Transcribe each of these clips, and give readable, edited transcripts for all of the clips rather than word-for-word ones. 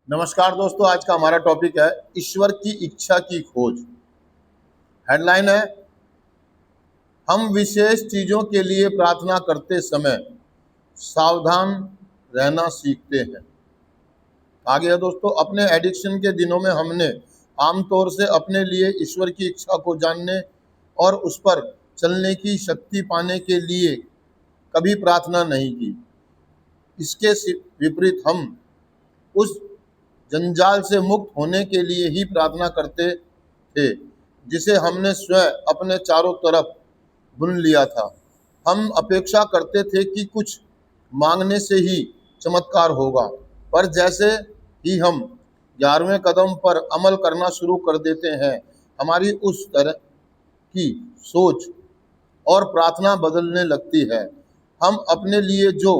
नमस्कार दोस्तों, आज का हमारा टॉपिक है ईश्वर की इच्छा की खोज। हेडलाइन है, हम विशेष चीजों के लिए प्रार्थना करते समय सावधान रहना सीखते हैं। आगे है दोस्तों, अपने एडिक्शन के दिनों में हमने आमतौर से अपने लिए ईश्वर की इच्छा को जानने और उस पर चलने की शक्ति पाने के लिए कभी प्रार्थना नहीं की। इसके विपरीत हम उस जंजाल से मुक्त होने के लिए ही प्रार्थना करते थे जिसे हमने स्वयं अपने चारों तरफ बुन लिया था। हम अपेक्षा करते थे कि कुछ मांगने से ही चमत्कार होगा, पर जैसे ही हम 11वें कदम पर अमल करना शुरू कर देते हैं, हमारी उस तरह की सोच और प्रार्थना बदलने लगती है। हम अपने लिए जो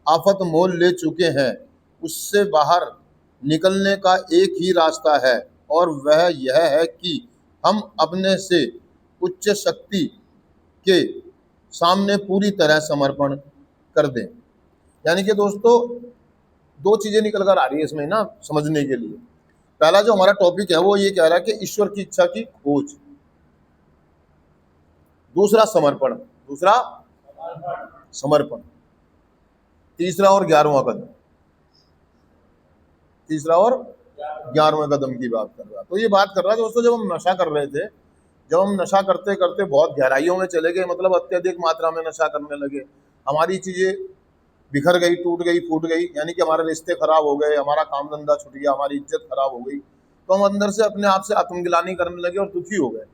आफत मोल ले चुके हैं उससे बाहर निकलने का एक ही रास्ता है, और वह यह है कि हम अपने से उच्च शक्ति के सामने पूरी तरह समर्पण कर दें। यानी कि दोस्तों, दो चीजें निकल कर आ रही है इसमें ना समझने के लिए। पहला जो हमारा टॉपिक है वो ये कह रहा है कि ईश्वर की इच्छा की खोज, दूसरा समर्पण, दूसरा समर्पण, तीसरा और 11वां कदम, तीसरा और 11वें कदम की बात कर रहा। तो ये बात कर रहा है दोस्तों, जब हम नशा कर रहे थे, जब हम नशा करते करते बहुत गहराइयों में चले गए, मतलब अत्यधिक मात्रा में नशा करने लगे, हमारी चीजें बिखर गई, टूट गई, फूट गई, यानी कि हमारे रिश्ते खराब हो गए, हमारा काम धंधा छूट गया, हमारी इज्जत खराब हो गई, तो हम अंदर से अपने आप से आत्मगिलानी करने लगे और दुखी हो गए।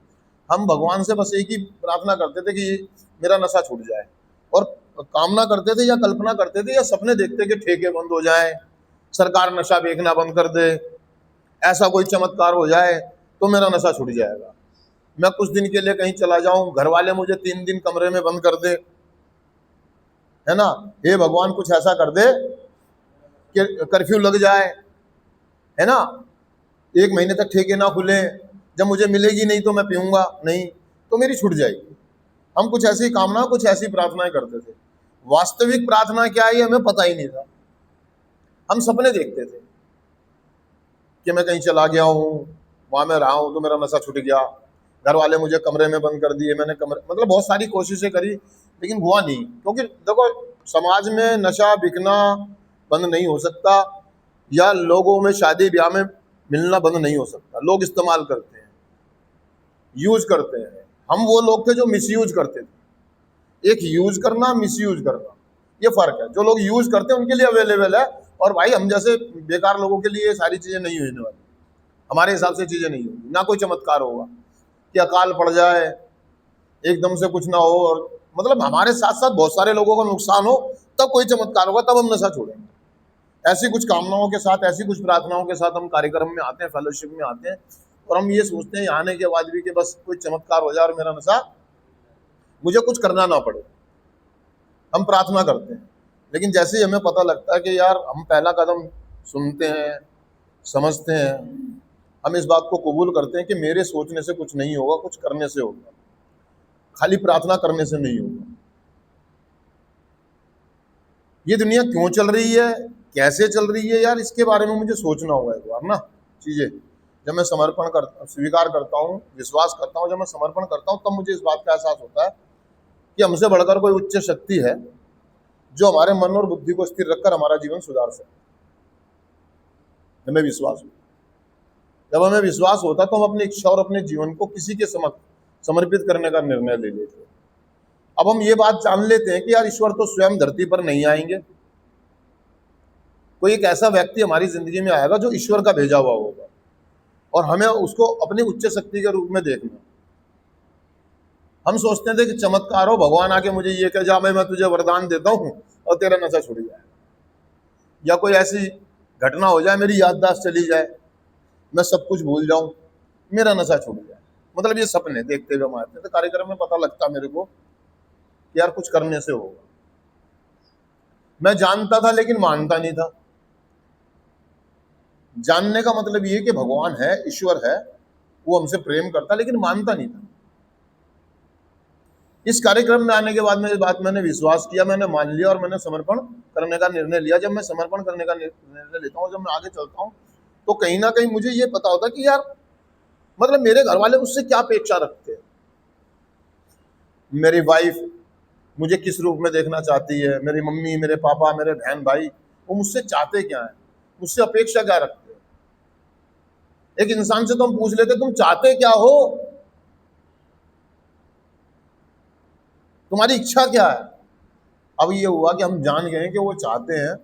हम भगवान से बस एक ही प्रार्थना करते थे कि मेरा नशा छूट जाए, और कामना करते थे या कल्पना करते थे या सपने देखते कि ठेके बंद हो जाए, सरकार नशा बेचना बंद कर दे, ऐसा कोई चमत्कार हो जाए तो मेरा नशा छूट जाएगा। मैं कुछ दिन के लिए कहीं चला जाऊं, घर वाले मुझे 3 दिन कमरे में बंद कर दे, है ना, हे भगवान कुछ ऐसा कर दे कि कर्फ्यू लग जाए, है ना, 1 महीने तक ठेके ना खुले, जब मुझे मिलेगी नहीं तो मैं पीऊंगा नहीं, तो मेरी छूट जाएगी। हम कुछ ऐसी कामना, कुछ ऐसी प्रार्थनाएं करते थे। वास्तविक प्रार्थना क्या है हमें पता ही नहीं था। हम सपने देखते थे कि मैं कहीं चला गया हूँ, वहां मैं रहा हूँ तो मेरा नशा छूट गया, घर वाले मुझे कमरे में बंद कर दिए, मैंने कमरे मतलब बहुत सारी कोशिशें करी लेकिन हुआ नहीं। क्योंकि देखो, समाज में नशा बिकना बंद नहीं हो सकता, या लोगों में शादी ब्याह में मिलना बंद नहीं हो सकता। लोग इस्तेमाल करते हैं, यूज करते हैं। हम वो लोग थे जो मिसयूज करते थे। एक यूज करना, मिसयूज करना, ये फर्क है। जो लोग यूज करते हैं उनके लिए अवेलेबल है, और भाई हम जैसे बेकार लोगों के लिए ये सारी चीजें नहीं होने वाली। हमारे हिसाब से चीजें नहीं होगी, ना कोई चमत्कार होगा कि अकाल पड़ जाए, एकदम से कुछ ना हो, और मतलब हमारे साथ साथ बहुत सारे लोगों का नुकसान हो, तब कोई चमत्कार होगा, तब हम नशा छोड़ेंगे। ऐसी कुछ कामनाओं के साथ, ऐसी कुछ प्रार्थनाओं के साथ हम कार्यक्रम में आते हैं, फेलोशिप में आते हैं, और हम ये सोचते हैं आने के बाद भी कि बस कोई चमत्कार हो जाए और मेरा नशा, मुझे कुछ करना ना पड़े। हम प्रार्थना करते हैं, लेकिन जैसे ही हमें पता लगता है कि यार हम पहला कदम सुनते हैं, समझते हैं, हम इस बात को कबूल करते हैं कि मेरे सोचने से कुछ नहीं होगा, कुछ करने से होगा, खाली प्रार्थना करने से नहीं होगा। ये दुनिया क्यों चल रही है, कैसे चल रही है यार, इसके बारे में मुझे सोचना होगा एक बार ना। चीजें जब मैं समर्पण कर स्वीकार करता हूँ, विश्वास करता हूँ, जब मैं समर्पण करता हूँ, तब मुझे इस बात का एहसास होता है कि हमसे बढ़कर कोई उच्च शक्ति है जो हमारे मन और बुद्धि को स्थिर रखकर हमारा जीवन सुधार सकता है। हमें विश्वास हो, जब हमें विश्वास होता है तो हम अपनी इच्छा और अपने जीवन को किसी के समक्ष समर्पित करने का निर्णय ले लेते हैं। अब हम ये बात जान लेते हैं कि यार ईश्वर तो स्वयं धरती पर नहीं आएंगे, कोई एक ऐसा व्यक्ति हमारी जिंदगी में आएगा जो ईश्वर का भेजा हुआ होगा, और हमें उसको अपनी उच्च शक्ति के रूप में देखना। हम सोचते थे कि चमत्कार हो, भगवान आके मुझे ये कह जा, मैं तुझे वरदान देता हूँ और तेरा नशा छूट जाए, या कोई ऐसी घटना हो जाए, मेरी याददाश्त चली जाए, मैं सब कुछ भूल जाऊं, मेरा नशा छूट जाए। मतलब ये सपने देखते हुए हम आते थे कार्यक्रम में, पता लगता मेरे को कि यार कुछ करने से होगा। मैं जानता था लेकिन मानता नहीं था। जानने का मतलब ये कि भगवान है, ईश्वर है, वो हमसे प्रेम करता, लेकिन मानता नहीं था। इस कार्यक्रम में आने के बाद मेरी बात मैंने विश्वास किया, मैंने मान लिया और मैंने समर्पण करने का निर्णय लिया। जब मैं समर्पण करने का निर्णय लेता हूँ, जब मैं आगे चलता हूँ, तो कहीं ना कहीं मुझे ये पता होता कि यार मतलब मेरे घर वाले मुझसे क्या अपेक्षा रखते हैं, मेरी वाइफ मुझे किस रूप में देखना चाहती है, मेरी मम्मी, मेरे पापा, मेरे बहन भाई, वो मुझसे चाहते क्या है, मुझसे अपेक्षा क्या रखते हैं। एक इंसान से तो हम पूछ लेते तुम चाहते क्या हो, तुम्हारी इच्छा क्या है। अब ये हुआ कि हम जान गए कि वो चाहते हैं,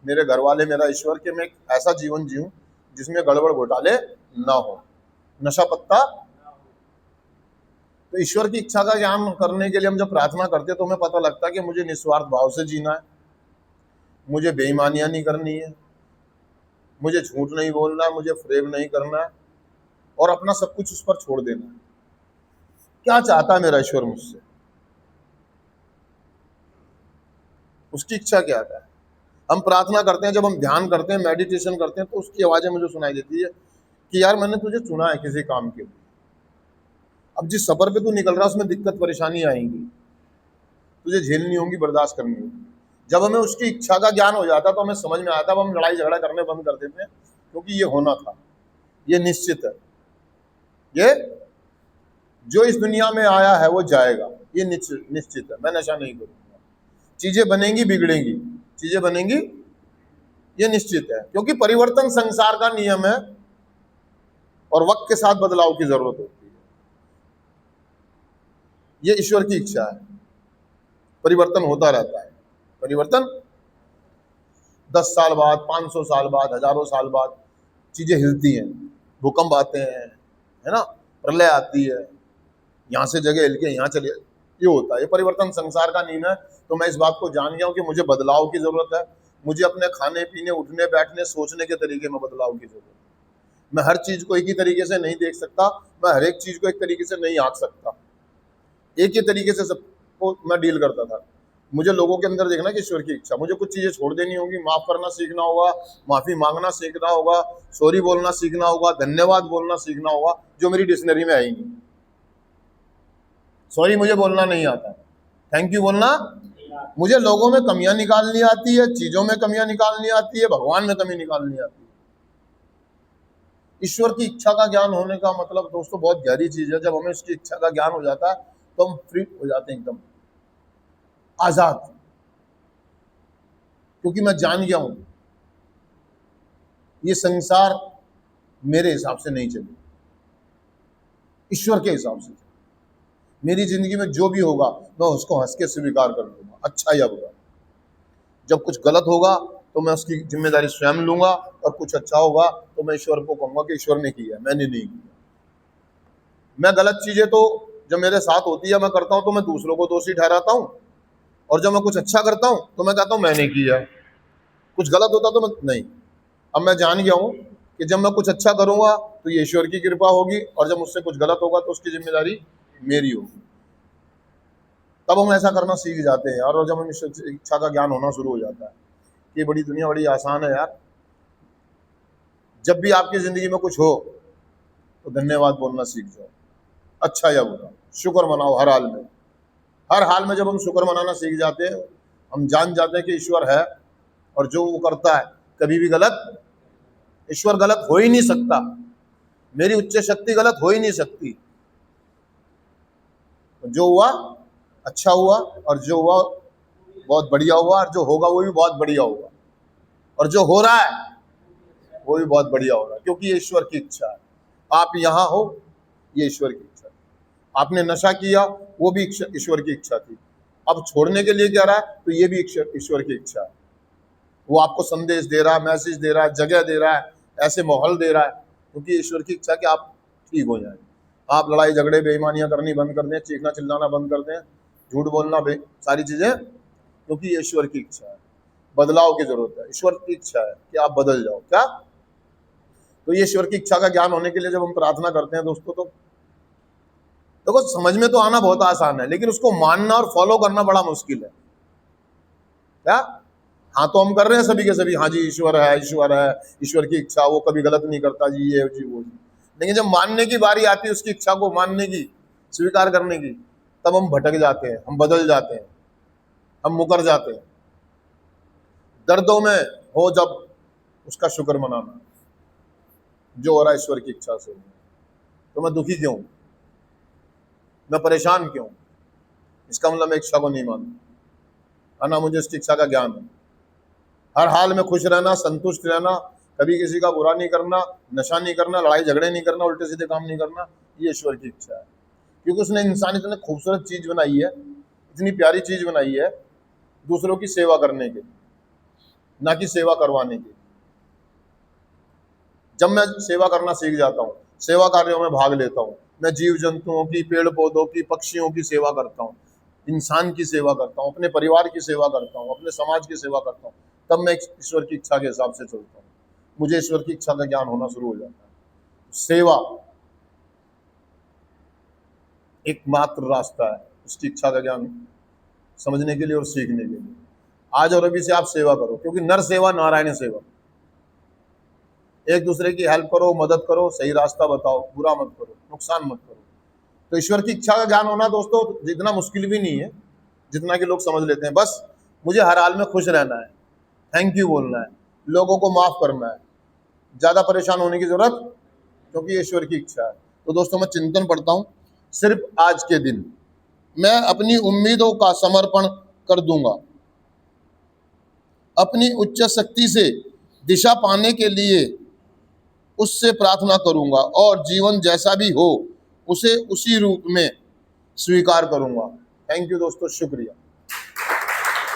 मेरे घर वाले, मेरा ईश्वर, कि मैं एक ऐसा जीवन जीऊं जिसमें गड़बड़ घोटाले ना हो, नशा पत्ता। तो ईश्वर की इच्छा का ज्ञान करने के लिए हम जब प्रार्थना करते हैं तो हमें पता लगता है कि मुझे निस्वार्थ भाव से जीना है, मुझे बेईमानियां नहीं करनी है, मुझे झूठ नहीं बोलना है, मुझे फ्रेब नहीं करना है, और अपना सब कुछ उस पर छोड़ देना है। क्या चाहता है मेरा ईश्वर मुझसे, उसकी इच्छा क्या है। हम प्रार्थना करते हैं, जब हम ध्यान करते हैं, मेडिटेशन करते हैं, तो उसकी आवाज़ें मुझे सुनाई देती है कि यार मैंने तुझे चुना है किसी काम के लिए। अब जिस सफर पे तू निकल रहा है उसमें दिक्कत परेशानी आएंगी, तुझे झेलनी होंगी, बर्दाश्त करनी होगी। जब हमें उसकी इच्छा का ज्ञान हो जाता तो हमें समझ में आता, अब हम लड़ाई झगड़ा करने बंद कर देते हैं, क्योंकि ये होना था, ये निश्चित है, ये जो इस दुनिया में आया है वो जाएगा, ये निश्चित है। मैं नशा नहीं करूंगा, चीजें बनेंगी बिगड़ेंगी, चीजें बनेंगी, ये निश्चित है, क्योंकि परिवर्तन संसार का नियम है और वक्त के साथ बदलाव की जरूरत होती है। ये ईश्वर की इच्छा है, परिवर्तन होता रहता है। परिवर्तन 10 साल बाद, 500 साल बाद, हजारों साल बाद चीजें हिलती हैं, भूकंप आते हैं, है ना, प्रलय आती है, यहाँ से जगह हिल के यहाँ चले, ये होता है, ये परिवर्तन संसार का नियम है। तो मैं इस बात को जान गया हूँ कि मुझे बदलाव की जरूरत है, मुझे अपने खाने पीने, उठने बैठने, सोचने के तरीके में बदलाव की जरूरत है। मैं हर चीज को एक ही तरीके से नहीं देख सकता, मैं हर एक चीज को एक तरीके से नहीं आंक सकता, एक ही तरीके से सबको मैं डील करता था। मुझे लोगों के अंदर देखना कि ईश्वर की इच्छा, मुझे कुछ चीजें छोड़ देनी होगी, माफ करना सीखना होगा, माफी मांगना सीखना होगा, सॉरी बोलना सीखना होगा, धन्यवाद बोलना सीखना होगा, जो मेरी डिक्शनरी में आएंगी। सॉरी मुझे बोलना नहीं आता, थैंक यू बोलना, मुझे लोगों में कमियां निकालनी आती है, चीजों में कमियां निकालनी आती है, भगवान में कमी निकालनी आती है। ईश्वर की इच्छा का ज्ञान होने का मतलब दोस्तों बहुत गहरी चीज है। जब हमें इसकी इच्छा का ज्ञान हो जाता है तो हम फ्री हो जाते हैं, एकदम आजाद, क्योंकि मैं जान गया हूं ये संसार मेरे हिसाब से नहीं चले, ईश्वर के हिसाब से। मेरी जिंदगी में जो भी होगा मैं उसको हंस के स्वीकार कर लूंगा, अच्छा या बुरा। जब कुछ गलत होगा तो मैं उसकी जिम्मेदारी स्वयं लूंगा, और कुछ अच्छा होगा तो मैं ईश्वर को कहूंगा कि ईश्वर ने किया, मैंने नहीं किया। मैं गलत चीजें तो जब मेरे साथ होती है, मैं करता हूं, तो मैं दूसरों को दोषी ठहराता हूं, और जब मैं कुछ अच्छा करता हूं तो मैं कहता हूं मैंने किया। कुछ गलत होता तो मैं नहीं। अब मैं जान गया हूं कि जब मैं कुछ अच्छा करूंगा तो ये ईश्वर की कृपा होगी, और जब मुझसे कुछ गलत होगा तो उसकी जिम्मेदारी मेरी होगी। तब हम ऐसा करना सीख जाते हैं, और जब हम इच्छा का ज्ञान होना शुरू हो जाता है, ये बड़ी दुनिया बड़ी आसान है यार। जब भी आपकी जिंदगी में कुछ हो तो धन्यवाद बोलना सीख जाओ, अच्छा या बुरा, शुक्र मनाओ हर हाल में। हर हाल में जब हम शुक्र मनाना सीख जाते हैं, हम जान जाते हैं कि ईश्वर है, और जो वो करता है कभी भी गलत, ईश्वर गलत हो ही नहीं सकता, मेरी उच्च शक्ति गलत हो ही नहीं सकती। जो हुआ अच्छा हुआ, और जो हुआ बहुत बढ़िया हुआ, और जो होगा वो भी बहुत बढ़िया होगा, और जो हो रहा है वो भी बहुत बढ़िया हो रहा है, क्योंकि ये ईश्वर की इच्छा है। आप यहाँ हो, ये ईश्वर की इच्छा है। आपने नशा किया, वो भी ईश्वर की इच्छा थी। अब छोड़ने के लिए क्या रहा है, तो ये भी ईश्वर की इच्छा है। वो आपको संदेश दे रहा है, मैसेज दे रहा है, जगह दे रहा है, ऐसे माहौल दे रहा है, क्योंकि ईश्वर की इच्छा कि आप ठीक हो जाए। आप लड़ाई झगड़े बेईमानियां करनी बंद कर दें, चीखना चिल्लाना बंद कर दें, झूठ बोलना, सारी चीजें, क्योंकि ये ईश्वर की इच्छा है। बदलाव की जरूरत है, ईश्वर की इच्छा है कि आप बदल जाओ। क्या? तो ये ईश्वर की इच्छा का ज्ञान होने के लिए जब हम प्रार्थना करते हैं दोस्तों, तो देखो समझ में तो आना बहुत आसान है, लेकिन उसको मानना और फॉलो करना बड़ा मुश्किल है। क्या? हाँ तो हम कर रहे हैं सभी के सभी, हाँ जी ईश्वर है, ईश्वर है, ईश्वर की इच्छा, वो कभी गलत नहीं करता जी, ये जी वो जी। लेकिन जब मानने की बारी आती है, उसकी इच्छा को मानने की, स्वीकार करने की, तब हम भटक जाते हैं, हम बदल जाते हैं, हम मुकर जाते हैं। दर्दों में हो जब उसका शुक्र मनाना, जो हो रहा है ईश्वर की इच्छा से। तो मैं दुखी क्यों, मैं परेशान क्यों, इसका मतलब मैं इच्छा को नहीं मानता, है ना। मुझे इसकी इच्छा का ज्ञान है। हर हाल में खुश रहना, संतुष्ट रहना, कभी किसी का बुरा नहीं करना, नशा नहीं करना, लड़ाई झगड़े नहीं करना, उल्टे सीधे काम नहीं करना, ये ईश्वर की इच्छा है। क्योंकि उसने इंसान इतने खूबसूरत चीज बनाई है, इतनी प्यारी चीज बनाई है, दूसरों की सेवा करने के, ना कि सेवा करवाने की। जब मैं सेवा करना सीख जाता हूँ, सेवा कार्यों में भाग लेता हूँ, मैं जीव जंतुओं की, पेड़ पौधों की, पक्षियों की सेवा करता हूँ, इंसान की सेवा करता हूँ, अपने परिवार की सेवा करता हूँ, अपने समाज की सेवा करता हूँ, तब मैं ईश्वर की इच्छा के हिसाब से चलता हूँ। मुझे ईश्वर की इच्छा का ज्ञान होना शुरू हो जाता है। सेवा एकमात्र रास्ता है उसकी इच्छा का ज्ञान समझने के लिए और सीखने के लिए। आज और अभी से आप सेवा करो, क्योंकि नर सेवा नारायण सेवा। एक दूसरे की हेल्प करो, मदद करो, सही रास्ता बताओ, बुरा मत करो, नुकसान मत करो। तो ईश्वर की इच्छा का ज्ञान होना दोस्तों जितना मुश्किल भी नहीं है जितना कि लोग समझ लेते हैं। बस मुझे हर हाल में खुश रहना है, थैंक यू बोलना है, लोगों को माफ करना है, ज्यादा परेशान होने की जरूरत, क्योंकि ईश्वर की इच्छा है। तो दोस्तों मैं चिंतन पढ़ता हूं। सिर्फ आज के दिन मैं अपनी उम्मीदों का समर्पण कर दूंगा, अपनी उच्च शक्ति से दिशा पाने के लिए उससे प्रार्थना करूंगा, और जीवन जैसा भी हो उसे उसी रूप में स्वीकार करूंगा। थैंक यू दोस्तों, शुक्रिया।